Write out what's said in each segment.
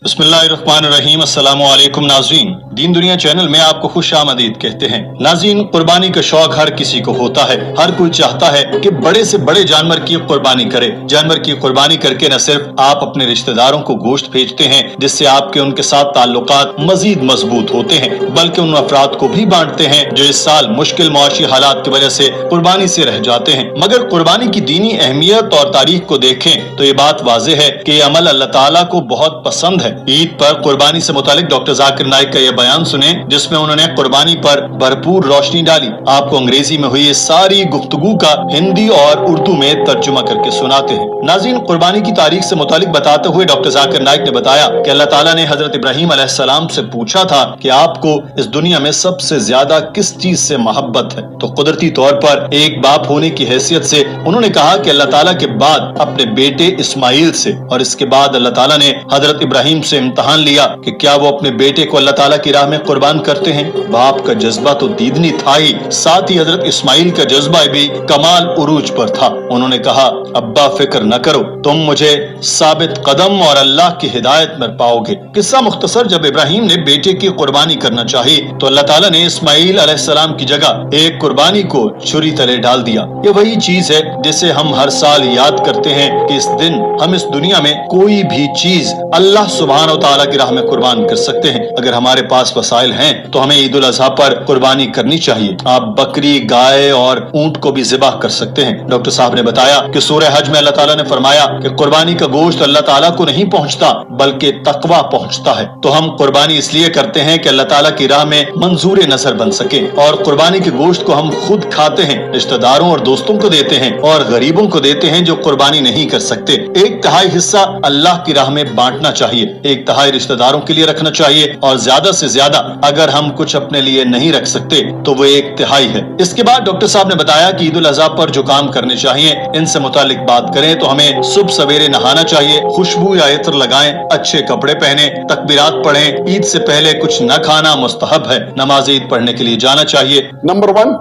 बिस्मिल्लाहिर्रहमानिर्रहीम। अस्सलामु अलैकुम नाज़रीन, दीन दुनिया चैनल में आपको खुश आमदीद कहते हैं। नाज़रीन, कुर्बानी का शौक हर किसी को होता है। हर कोई चाहता है कि बड़े से बड़े जानवर की कुर्बानी करे। जानवर की कुर्बानी करके न सिर्फ आप अपने रिश्तेदारों को गोश्त भेजते हैं जिससे आपके उनके साथ ताल्लुकात मजीद मजबूत होते हैं, बल्कि उन अफराद को भी बांटते हैं जो इस साल मुश्किल मुआशी हालात की वजह से कुर्बानी से रह जाते हैं। मगर कुर्बानी की दीनी अहमियत और तारीख को देखें तो ये बात वाज़ेह है कि ये अमल अल्लाह ताला को बहुत पसंद है। ईद पर कुर्बानी से मुतालिक डॉक्टर जाकिर नाइक का यह बयान सुने जिसमें उन्होंने कुर्बानी पर भरपूर रोशनी डाली। आपको अंग्रेजी में हुई सारी गुफ्तगू का हिंदी और उर्दू में तर्जुमा करके सुनाते हैं। नाज़रीन, कुर्बानी की तारीख से मुतालिक बताते हुए डॉक्टर जाकिर नाइक ने बताया कि अल्लाह ताला ने हजरत इब्राहीम अलैहिस्सलाम से पूछा था कि आपको इस दुनिया में सबसे ज्यादा किस चीज से मोहब्बत है, तो कुदरती तौर पर एक बाप होने की हैसियत से उन्होंने कहा कि अल्लाह ताला के बाद अपने बेटे इस्माइल से, और इसके बाद अल्लाह ताला ने हजरत इब्राहीम से इम्तहान लिया कि क्या वो अपने बेटे को अल्लाह ताला की राह में कुर्बान करते हैं। बाप का जज्बा तो दीदनी था ही, साथ ही हजरत इस्माइल का जज्बा भी कमाल उरूज पर था। उन्होंने कहा, अब्बा फिक्र न करो, तुम मुझे साबित कदम और अल्लाह की हिदायत में पाओगे। किस्सा मुख्तसर, जब इब्राहीम ने बेटे की कुर्बानी करना चाही तो अल्लाह ताला ने इस्माइल अलैहिस्सलाम की जगह एक कुर्बानी को छुरी तले डाल दिया। ये वही चीज है जिसे हम हर साल याद करते हैं कि इस दिन हम इस दुनिया में कोई भी चीज अल्लाह सुब्हानहू तआला की राह में कुर्बान कर सकते हैं। अगर हमारे पास वसाइल हैं तो हमें ईद उल अज़हा पर कुर्बानी करनी चाहिए। आप बकरी, गाय और ऊंट को भी ज़िबाह कर सकते हैं। डॉक्टर साहब ने बताया कि सूरह हज में अल्लाह ताला ने फरमाया कि कुर्बानी का गोश्त अल्लाह ताला को नहीं पहुंचता बल्कि तकवा पहुंचता है। तो हम कुर्बानी इसलिए करते हैं कि अल्लाह ताला की राह में मंजूर नजर बन सके, और कुर्बानी के गोश्त को हम खुद खाते हैं, रिश्तेदारों और दोस्तों को देते हैं और गरीबों को देते हैं जो कुर्बानी नहीं कर सकते। 1/3 हिस्सा अल्लाह की राह में बांटना चाहिए, 1/3 रिश्तेदारों के लिए रखना चाहिए, और ज्यादा से ज्यादा अगर हम कुछ अपने लिए नहीं रख सकते तो वो 1/3 है। इसके बाद डॉक्टर साहब ने बताया कि ईद उल अज़हा पर जो काम करने चाहिए इनसे मुतालिक बात करें तो हमें सुबह सवेरे नहाना चाहिए, खुशबू या इत्र लगाएं, अच्छे कपड़े पहने, तकबीरात पढ़ें, ईद से पहले कुछ न खाना मुस्तहब है, नमाज ईद पढ़ने के लिए जाना चाहिए। Number 1,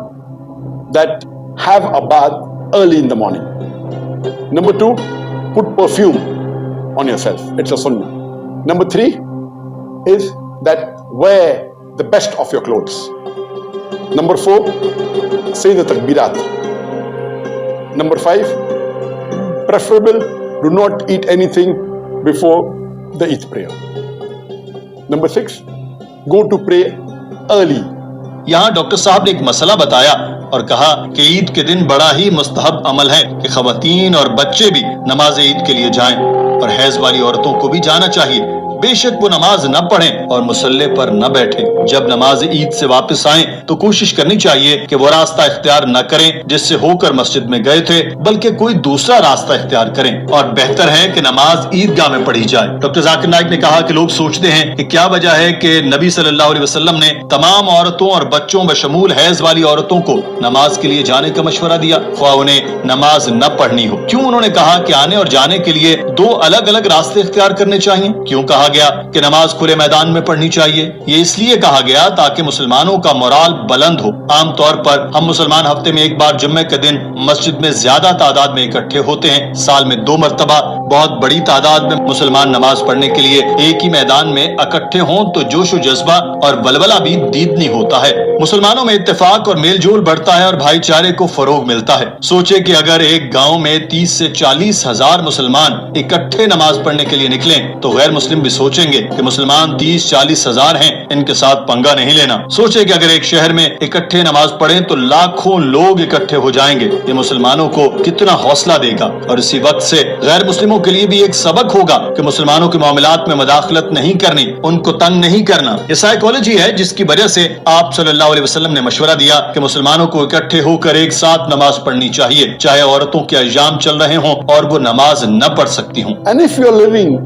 that have a bath early in the morning. Number 2, put perfume on yourself. It's a sunnah. Number 3 is that wear the best of your clothes. Number 4, say the takbirat. Number 5, preferable, do not eat anything before the Eid prayer. Number 6, go to pray early. यहाँ doctor साहब ने एक मसला बताया और कहा कि ईद के दिन बड़ा ही मुस्तहब अमल है कि खवातीन और बच्चे भी नमाज ईद के लिए जाएं, और हैज वाली औरतों को भी जाना चाहिए। बेशक वो नमाज न पढ़ें और मुसल्ले पर न बैठें। जब नमाज ईद से वापस आएं तो कोशिश करनी चाहिए कि वो रास्ता इख्तियार न करें जिससे होकर मस्जिद में गए थे, बल्कि कोई दूसरा रास्ता इख्तियार करें, और बेहतर है कि नमाज ईदगाह में पढ़ी जाए। डॉक्टर जाकिर नाइक ने कहा कि लोग सोचते हैं कि क्या वजह है कि नबी सल्लल्लाहु अलैहि वसल्लम ने तमाम औरतों और बच्चों बशमूल हैज वाली औरतों को नमाज के लिए जाने का मशवरा दिया, ख्वाह उन्हें नमाज न पढ़नी हो। क्यों उन्होंने कहा कि आने और जाने के लिए 2 अलग अलग रास्ते इख्तियार करने चाहिए? क्यों कहा गया कि नमाज खुले मैदान में पढ़नी चाहिए? ये इसलिए कहा गया ताकि मुसलमानों का मोराल बुलंद हो। आम तौर पर हम मुसलमान हफ्ते में एक बार जुम्मे के दिन मस्जिद में ज्यादा तादाद में इकट्ठे होते हैं। साल में 2 मरतबा बहुत बड़ी तादाद में मुसलमान नमाज पढ़ने के लिए एक ही मैदान में इकट्ठे हों तो जोश व जज्बा और बलबला भी दीदनी होता है। मुसलमानों में इत्तेफाक और मेल जोल बढ़ता है और भाईचारे को फरोग मिलता है। सोचे कि अगर एक गांव में 30 से 40 हजार मुसलमान इकट्ठे नमाज पढ़ने के लिए निकले तो गैर मुस्लिम भी सोचेंगे कि मुसलमान 30-40 हजार हैं, इनके साथ पंगा नहीं लेना। सोचे कि अगर एक शहर में इकट्ठे नमाज पढ़ें तो लाखों लोग इकट्ठे हो जाएंगे। ये मुसलमानों को कितना हौसला देगा, और इसी वक्त से गैर मुस्लिमों के लिए भी एक सबक होगा कि मुसलमानों के मामलात में मदाखलत नहीं करनी, उनको तंग नहीं करना। ये साइकोलॉजी है जिसकी वजह से आप सल्लल्लाहु अलैहि वसल्लम ने मशवरा दिया कि मुसलमानों को इकट्ठे होकर एक साथ नमाज पढ़नी चाहिए, चाहे औरतों के अय्याम चल रहे हों और वो नमाज न पढ़ सकती हों। And if you are living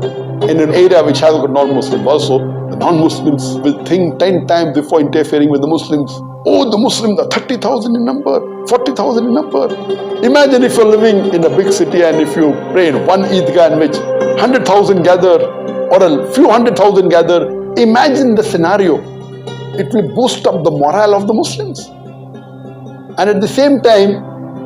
in an area which has got non-Muslims also, the non-Muslims will think 10 times before interfering with the Muslims. Oh, the Muslims are 30,000 in number, 40,000 in number. Imagine if you're living in a big city and if you pray in one Eidgah in which 100,000 gather or a few 100,000 gather. Imagine the scenario. It will boost up the morale of the Muslims and at the same time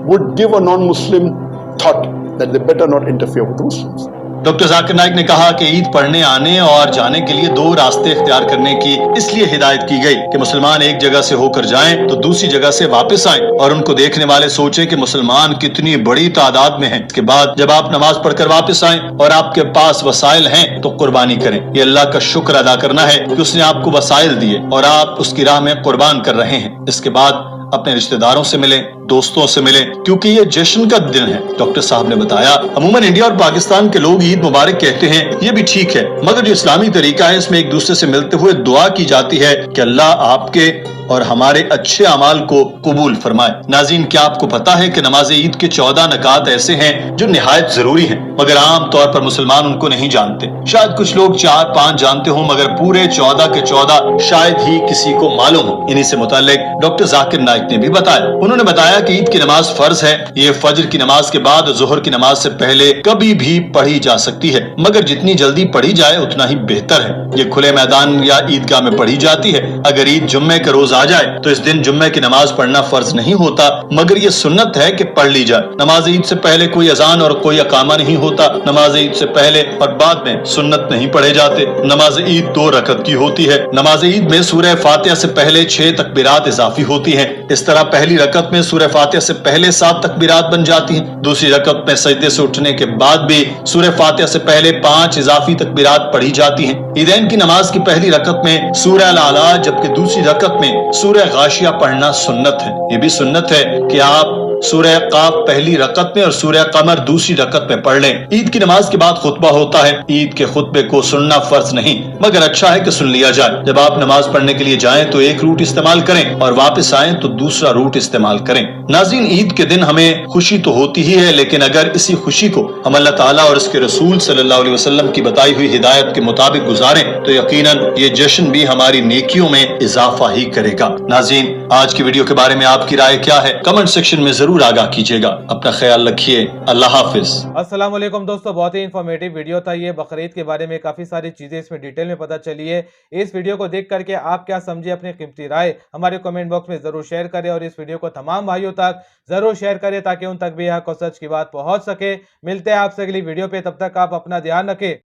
would give a non-Muslim thought that they better not interfere with Muslims. Doctor Zakir Naik ने कहा कि ईद पढ़ने आने और जाने के लिए 2 रास्ते इख्तियार करने की इसलिए हिदायत की गई कि मुसलमान एक जगह से होकर जाएं तो दूसरी जगह से वापस आएं और उनको देखने वाले सोचें कि मुसलमान कितनी बड़ी तादाद में हैं। इसके बाद जब आप नमाज पढ़कर वापस आएं और आपके पास वसाइल हैं तो कुर्बानी करें। ये अल्लाह का शुक्र अदा करना है कि उसने आपको वसाइल दिए और आप उसकी राह में कुर्बान कर रहे हैं। इसके बाद अपने रिश्तेदारों से मिलें, दोस्तों से मिलें, क्योंकि ये जश्न का दिन है। डॉक्टर साहब ने बताया, अमूमन इंडिया और पाकिस्तान के लोग ईद मुबारक कहते हैं, ये भी ठीक है, मगर जो इस्लामी तरीका है इसमें एक दूसरे से मिलते हुए दुआ की जाती है कि अल्लाह आपके और हमारे अच्छे अमाल को कबूल फरमाए। नाज़रीन, क्या आपको पता है कि नमाज ईद के 14 नकात ऐसे हैं जो निहायत जरूरी हैं, मगर आम तौर पर मुसलमान उनको नहीं जानते। शायद कुछ लोग 4-5 जानते हों, मगर पूरे 14 के 14 शायद ही किसी को मालूम हो। इन्हीं से मुताल्लिक डॉक्टर जाकिर नाइक ने भी बताया। उन्होंने बताया कि ईद की नमाज फर्ज है। ये फजर की नमाज के बाद, जोहर की नमाज से पहले कभी भी पढ़ी जा सकती है, मगर जितनी जल्दी पढ़ी जाए उतना ही बेहतर है। ये खुले मैदान या ईदगाह में पढ़ी जाती है। अगर ईद जुम्मे के रोज आ जाए तो इस दिन जुम्मे की नमाज पढ़ना फर्ज नहीं होता, मगर ये सुन्नत है कि पढ़ ली जाए। नमाज ईद से पहले कोई अजान और कोई अकामा नहीं होता। नमाज ईद से पहले और बाद में सुन्नत नहीं पढ़े जाते। नमाज ईद 2 रकत की होती है। नमाज ईद में सूरह फातिहा से पहले 6 तकबीरात इजाफी होती हैं। इस तरह पहली रकत में सूरह फातिहा से पहले 7 तकबीरात बन जाती हैं। दूसरी रकत में सजदे से उठने के बाद भी सूरह फातिहा से पहले 5 इजाफी तकबीरात पढ़ी जाती हैं। ईदैन की नमाज की पहली रकत में सूरह अल आला, जबकि दूसरी रकत में सूरह गाशिया पढ़ना सुन्नत है। ये भी सुन्नत है कि आप सूरह काफ पहली रकत में और सूरह कमर दूसरी रकत में पढ़ लें। ईद की नमाज के बाद खुतबा होता है। ईद के खुतबे को सुनना फर्ज नहीं, मगर अच्छा है कि सुन लिया जाए। जब आप नमाज पढ़ने के लिए जाएं तो एक रूट इस्तेमाल करें और वापस आएं तो दूसरा रूट इस्तेमाल करें। नाज़रीन, ईद के दिन हमें खुशी तो होती ही है, लेकिन अगर इसी खुशी को हम अल्लाह ताला और उसके रसूल सल्लल्लाहु अलैहि वसल्लम की बताई हुई हिदायत के मुताबिक गुजारें तो यकीनन ये जश्न भी हमारी नेकियों में इजाफा ही करेगा। नाज़रीन, आज की वीडियो के बारे में आपकी राय क्या है? कमेंट सेक्शन में जरूर आगाह कीजिएगा। अपना ख्याल रखिए। अल्लाह हाफिज। अस्सलाम वालेकुम दोस्तों, बहुत ही इन्फॉर्मेटिव वीडियो था ये। बकरीद के बारे में काफी सारी चीजें इसमें डिटेल में पता चली है। इस वीडियो को देख करके आप क्या समझे, अपनी कीमती राय हमारे कमेंट बॉक्स में जरूर शेयर करें और इस वीडियो को तमाम भाइयों तक जरूर शेयर करें ताकि उन तक भी हक और सच की बात पहुंच सके। मिलते हैं आपसे अगली वीडियो पे, तब तक आप अपना ध्यान रखें।